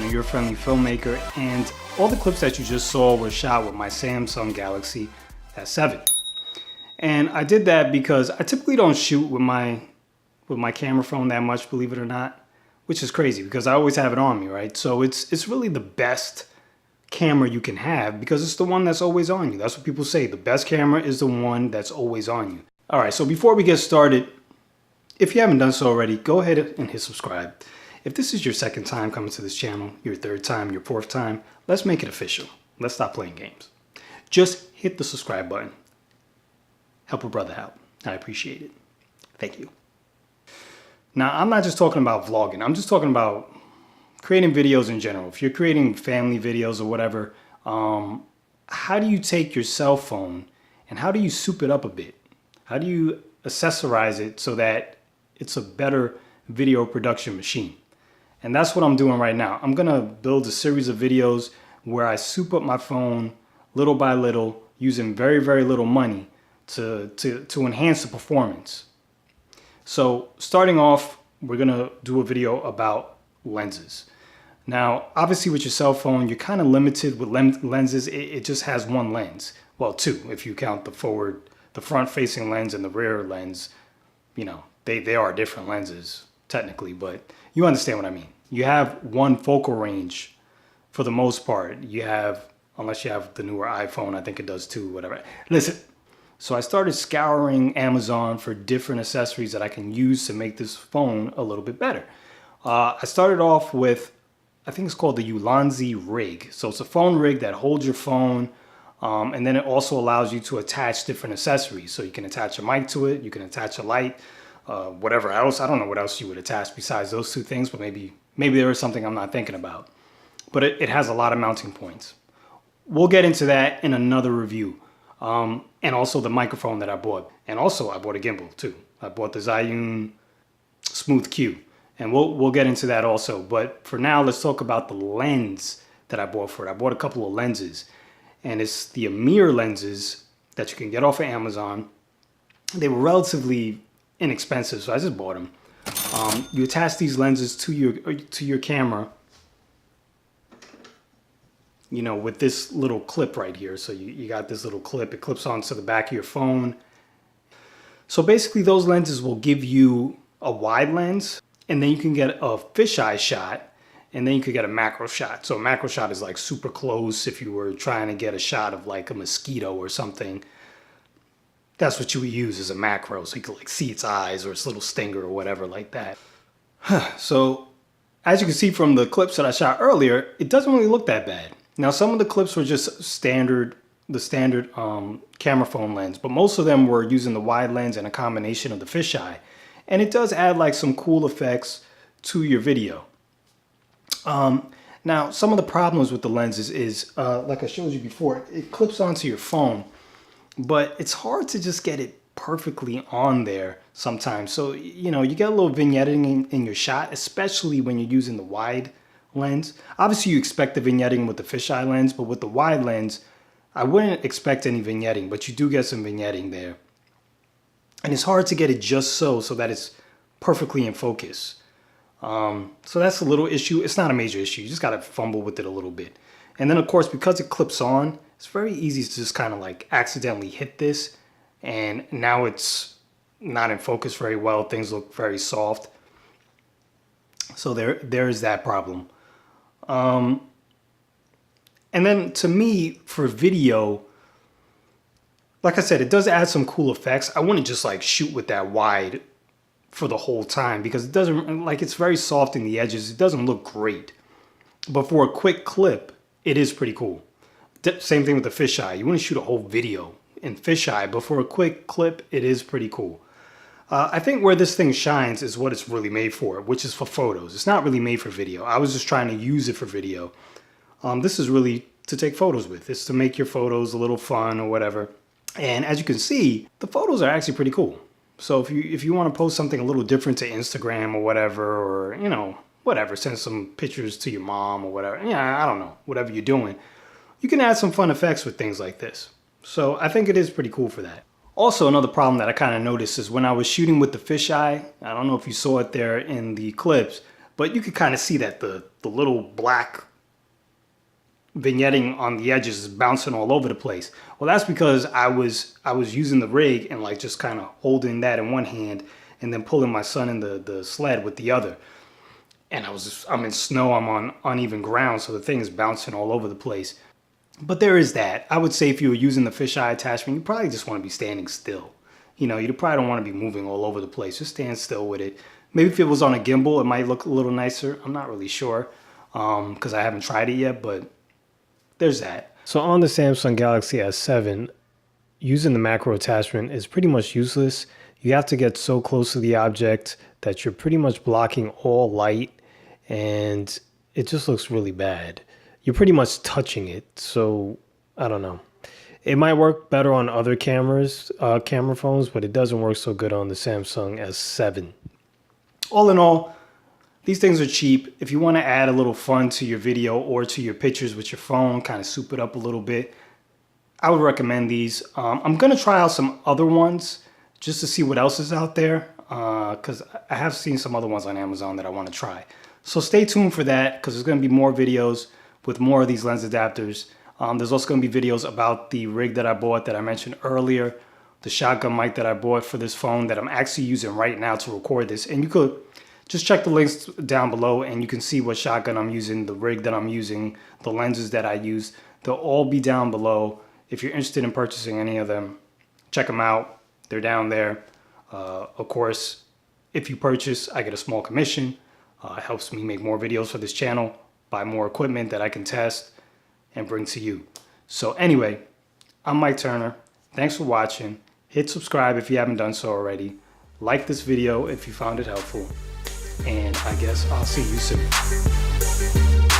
designer, your friendly filmmaker, and all the clips that you just saw were shot with my Samsung Galaxy S7. And I did that because I typically don't shoot with my camera phone that much, believe it or not, which is crazy because I always have it on me, right? So it's really the best camera you can have because it's the one that's always on you. That's what people say. The best camera is the one that's always on you. All right, so before we get started, if you haven't done so already, go ahead and hit subscribe. If this is your second time coming to this channel, your third time, your fourth time, let's make it official. Let's stop playing games. Just hit the subscribe button. Help a brother out. I appreciate it. Thank you. Now, I'm not just talking about vlogging. I'm just talking about creating videos in general. If you're creating family videos or whatever, how do you take your cell phone and how do you soup it up a bit? How do you accessorize it so that it's a better video production machine? And that's what I'm doing right now. I'm gonna build a series of videos where I soup up my phone little by little using very, very little money to enhance the performance. So starting off, we're gonna do a video about lenses. Now, obviously with your cell phone, you're kind of limited with lenses. It just has one lens. Well, two, if you count the front facing lens and the rear lens. You know, they are different lenses technically, but you understand what I mean. You have one focal range for the most part. You have, unless you have the newer iPhone, I think it does too, whatever. Listen, so I started scouring Amazon for different accessories that I can use to make this phone a little bit better. I started off with, I think it's called the Ulanzi rig. So it's a phone rig that holds your phone, and then it also allows you to attach different accessories. So you can attach a mic to it, you can attach a light, whatever else. I don't know what else you would attach besides those two things, but maybe there is something I'm not thinking about. But it has a lot of mounting points. We'll get into that in another review. And also the microphone that I bought. And also I bought a gimbal too. I bought the Zhiyun Smooth Q. And we'll get into that also. But for now, let's talk about the lens that I bought for it. I bought a couple of lenses. And it's the Amir lenses that you can get off of Amazon. They were relatively inexpensive, so I just bought them. You attach these lenses to your camera, you know, with this little clip right here. So you got this little clip, it clips onto the back of your phone. So basically those lenses will give you a wide lens, and then you can get a fisheye shot, and then you could get a macro shot. So a macro shot is like super close if you were trying to get a shot of like a mosquito or something. That's what you would use as a macro, so you could like see its eyes or its little stinger or whatever like that. So as you can see from the clips that I shot earlier, it doesn't really look that bad. Now some of the clips were just the standard camera phone lens, but most of them were using the wide lens and a combination of the fisheye. And it does add like some cool effects to your video. Now some of the problems with the lenses is, like I showed you before, it clips onto your phone, but it's hard to just get it perfectly on there sometimes. So, you know, you get a little vignetting in your shot, especially when you're using the wide lens. Obviously you expect the vignetting with the fisheye lens, but with the wide lens, I wouldn't expect any vignetting, but you do get some vignetting there. And it's hard to get it just so that it's perfectly in focus. So that's a little issue. It's not a major issue. You just got to fumble with it a little bit. And then of course, because it clips on, it's very easy to just kind of like accidentally hit this. And now it's not in focus very well. Things look very soft. So there is that problem. And then to me, for video, like I said, it does add some cool effects. I wouldn't just like shoot with that wide for the whole time because it doesn't, like, it's very soft in the edges. It doesn't look great. But for a quick clip, it is pretty cool. Same thing with the fisheye. You wouldn't shoot a whole video in fisheye, but for a quick clip, it is pretty cool. I think where this thing shines is what it's really made for, which is for photos. It's not really made for video. I was just trying to use it for video. This is really to take photos with. It's to make your photos a little fun or whatever. And as you can see, the photos are actually pretty cool. So if you want to post something a little different to Instagram or whatever, or, you know, whatever, send some pictures to your mom or whatever. Yeah, I don't know, whatever you're doing. You can add some fun effects with things like this. So I think it is pretty cool for that. Also, another problem that I kind of noticed is when I was shooting with the fisheye, I don't know if you saw it there in the clips, but you could kind of see that the little black vignetting on the edges is bouncing all over the place. Well, that's because I was using the rig and like just kind of holding that in one hand and then pulling my son in the sled with the other. And I'm in snow, I'm on uneven ground, so the thing is bouncing all over the place. But there is that. I would say if you were using the fisheye attachment, you probably just want to be standing still. You know, you probably don't want to be moving all over the place. Just stand still with it. Maybe if it was on a gimbal, it might look a little nicer. I'm not really sure because I haven't tried it yet, but there's that. So on the Samsung Galaxy S7, using the macro attachment is pretty much useless. You have to get so close to the object that you're pretty much blocking all light, and it just looks really bad. You're pretty much touching it, so I don't know. It might work better on other cameras, camera phones, but it doesn't work so good on the Samsung S7. All in all, these things are cheap. If you want to add a little fun to your video or to your pictures with your phone, kind of soup it up a little bit, I would recommend these. I'm going to try out some other ones just to see what else is out there, because I have seen some other ones on Amazon that I want to try. So stay tuned for that, because there's going to be more videos with more of these lens adapters. There's also going to be videos about the rig that I bought that I mentioned earlier, the shotgun mic that I bought for this phone that I'm actually using right now to record this. And you could just check the links down below and you can see what shotgun I'm using, the rig that I'm using, the lenses that I use. They'll all be down below. If you're interested in purchasing any of them, check them out. They're down there. Of course, if you purchase, I get a small commission. It helps me make more videos for this channel, buy more equipment that I can test and bring to you. So anyway, I'm Mike Turner. Thanks for watching. Hit subscribe if you haven't done so already. Like this video if you found it helpful. And I guess I'll see you soon.